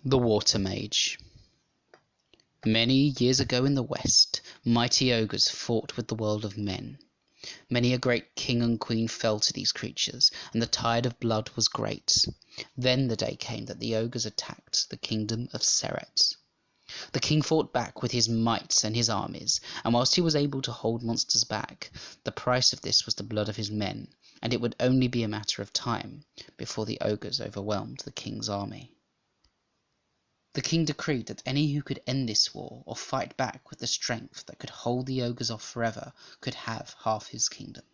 The Water Mage. Many years ago in the West, mighty ogres fought with the world of men. Many a great king and queen fell to these creatures, and the tide of blood was great. Then the day came that the ogres attacked the kingdom of Seret. The king fought back with his might and his armies, and whilst he was able to hold monsters back, the price of this was the blood of his men, and it would only be a matter of time before the ogres overwhelmed the king's army. The king decreed that any who could end this war, or fight back with the strength that could hold the ogres off forever, could have half his kingdom.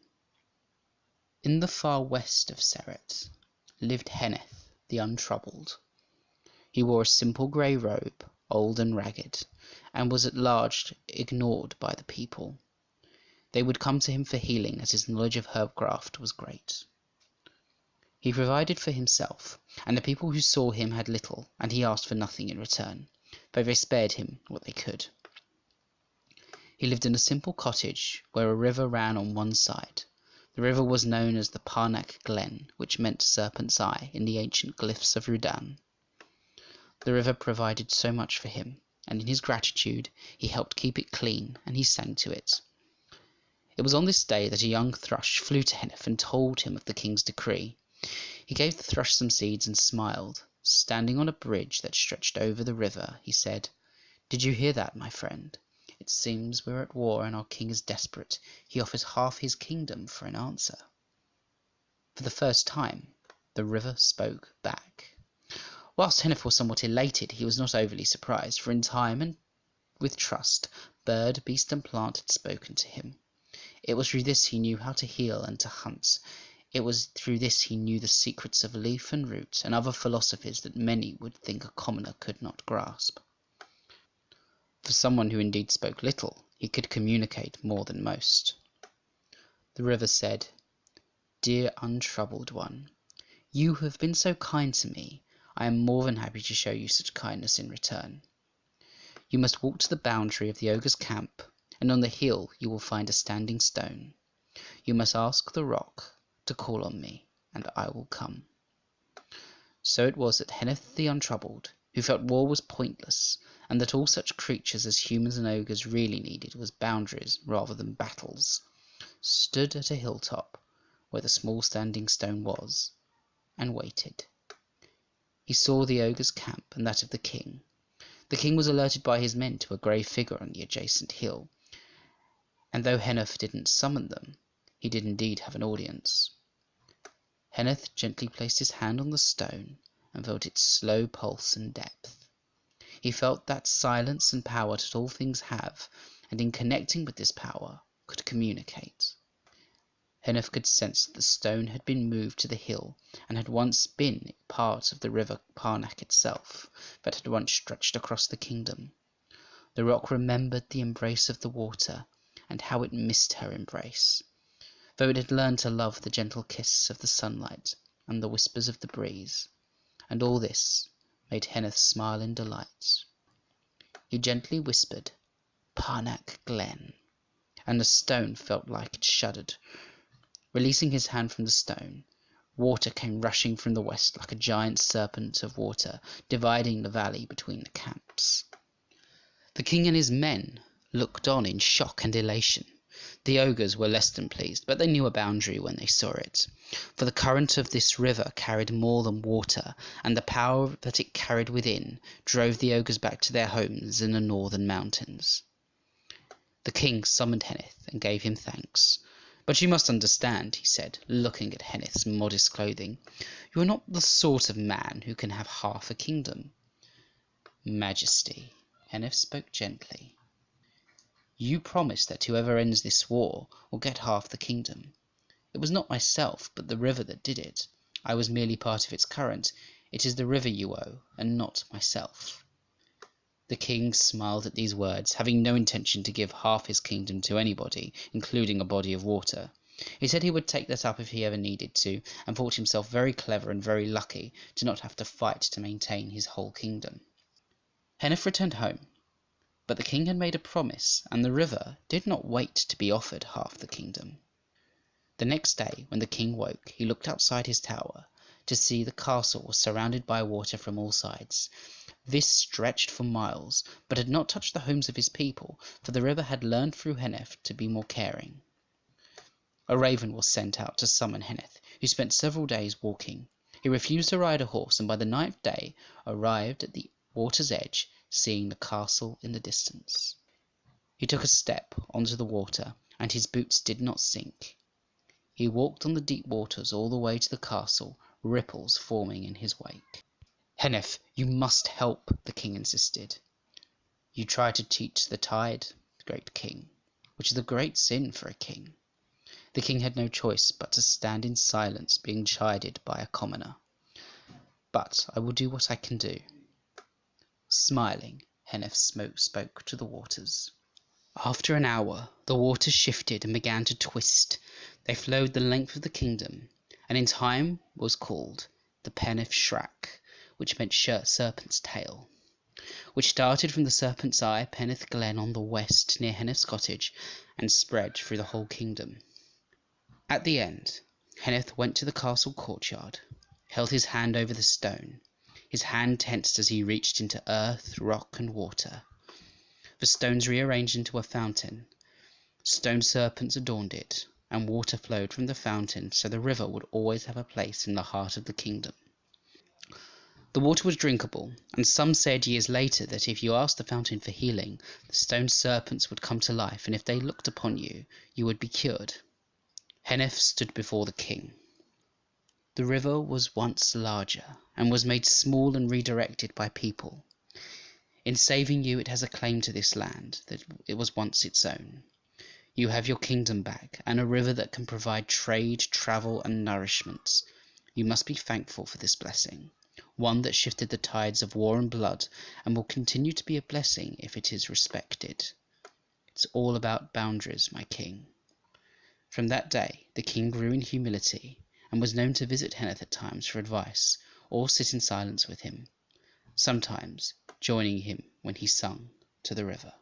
In the far west of Seret lived Henneth the Untroubled. He wore a simple grey robe, old and ragged, and was at large ignored by the people. They would come to him for healing, as his knowledge of herbcraft was great. He provided for himself, and the people who saw him had little, and he asked for nothing in return, though they spared him what they could. He lived in a simple cottage where a river ran on one side. The river was known as the Parnak Glen, which meant Serpent's Eye in the ancient glyphs of Rudan. The river provided so much for him, and in his gratitude he helped keep it clean, and he sang to it. It was on this day that a young thrush flew to Henneth and told him of the king's decree. He gave the thrush some seeds and smiled. Standing on a bridge that stretched over the river, he said, "Did you hear that, my friend? It seems we're at war and our king is desperate. He offers half his kingdom for an answer." For the first time, the river spoke back. Whilst Henneth was somewhat elated, he was not overly surprised, for in time and with trust, bird, beast and plant had spoken to him. It was through this he knew how to heal and to hunt. It was through this he knew the secrets of leaf and root and other philosophies that many would think a commoner could not grasp. For someone who indeed spoke little, he could communicate more than most. The river said, "Dear untroubled one, you have been so kind to me, I am more than happy to show you such kindness in return. You must walk to the boundary of the ogre's camp, and on the hill you will find a standing stone. You must ask the rock to call on me, and I will come." So it was that Henneth the Untroubled, who felt war was pointless, and that all such creatures as humans and ogres really needed was boundaries rather than battles, stood at a hilltop where the small standing stone was, and waited. He saw the ogre's camp and that of the king. The king was alerted by his men to a grey figure on the adjacent hill, and though Henneth didn't summon them, he did indeed have an audience. Henneth gently placed his hand on the stone and felt its slow pulse and depth. He felt that silence and power that all things have, and in connecting with this power could communicate. Henneth could sense that the stone had been moved to the hill and had once been part of the river Parnak itself, that had once stretched across the kingdom. The rock remembered the embrace of the water, and how it missed her embrace, though it had learned to love the gentle kiss of the sunlight and the whispers of the breeze, and all this made Henneth smile in delight. He gently whispered, "Parnak Glen," and the stone felt like it shuddered. Releasing his hand from the stone, water came rushing from the west like a giant serpent of water, dividing the valley between the camps. The king and his men looked on in shock and elation. The ogres were less than pleased, but they knew a boundary when they saw it, for the current of this river carried more than water, and the power that it carried within drove the ogres back to their homes in the northern mountains. The king summoned Henneth and gave him thanks. "But you must understand," he said, looking at Henneth's modest clothing, "you are not the sort of man who can have half a kingdom." "Majesty," Henneth spoke gently, "you promised that whoever ends this war will get half the kingdom. It was not myself, but the river that did it. I was merely part of its current. It is the river you owe, and not myself." The king smiled at these words, having no intention to give half his kingdom to anybody, including a body of water. He said he would take that up if he ever needed to, and thought himself very clever and very lucky to not have to fight to maintain his whole kingdom. Henneth returned home, but the king had made a promise, and the river did not wait to be offered half the kingdom. The next day, when the king woke, he looked outside his tower, to see the castle was surrounded by water from all sides. This stretched for miles, but had not touched the homes of his people, for the river had learned through Henneth to be more caring. A raven was sent out to summon Henneth, who spent several days walking. He refused to ride a horse, and by the ninth day arrived at the water's edge, seeing the castle in the distance. He took a step onto the water, and his boots did not sink. He walked on the deep waters all the way to the castle, ripples forming in his wake. "Henneth, you must help," the king insisted. "You try to teach the tide, great king, which is a great sin for a king." The king had no choice but to stand in silence, being chided by a commoner. "But I will do what I can do." Smiling, Henneth spoke to the waters. After an hour, the waters shifted and began to twist. They flowed the length of the kingdom, and in time was called the Peneth Shrac, which meant serpent's tail, which started from the Serpent's Eye, Peneth Glen on the west near Henneth's cottage, and spread through the whole kingdom. At the end, Henneth went to the castle courtyard, held his hand over the stone. His hand tensed as he reached into earth, rock, and water. The stones rearranged into a fountain. Stone serpents adorned it, and water flowed from the fountain, so the river would always have a place in the heart of the kingdom. The water was drinkable, and some said years later that if you asked the fountain for healing, the stone serpents would come to life, and if they looked upon you, you would be cured. Henneth stood before the king. "The river was once larger, and was made small and redirected by people. In saving you it has a claim to this land, that it was once its own. You have your kingdom back, and a river that can provide trade, travel, and nourishment. You must be thankful for this blessing, one that shifted the tides of war and blood, and will continue to be a blessing if it is respected. It's all about boundaries, my king." From that day the king grew in humility, and was known to visit Henneth at times for advice, or sit in silence with him, sometimes joining him when he sung to the river.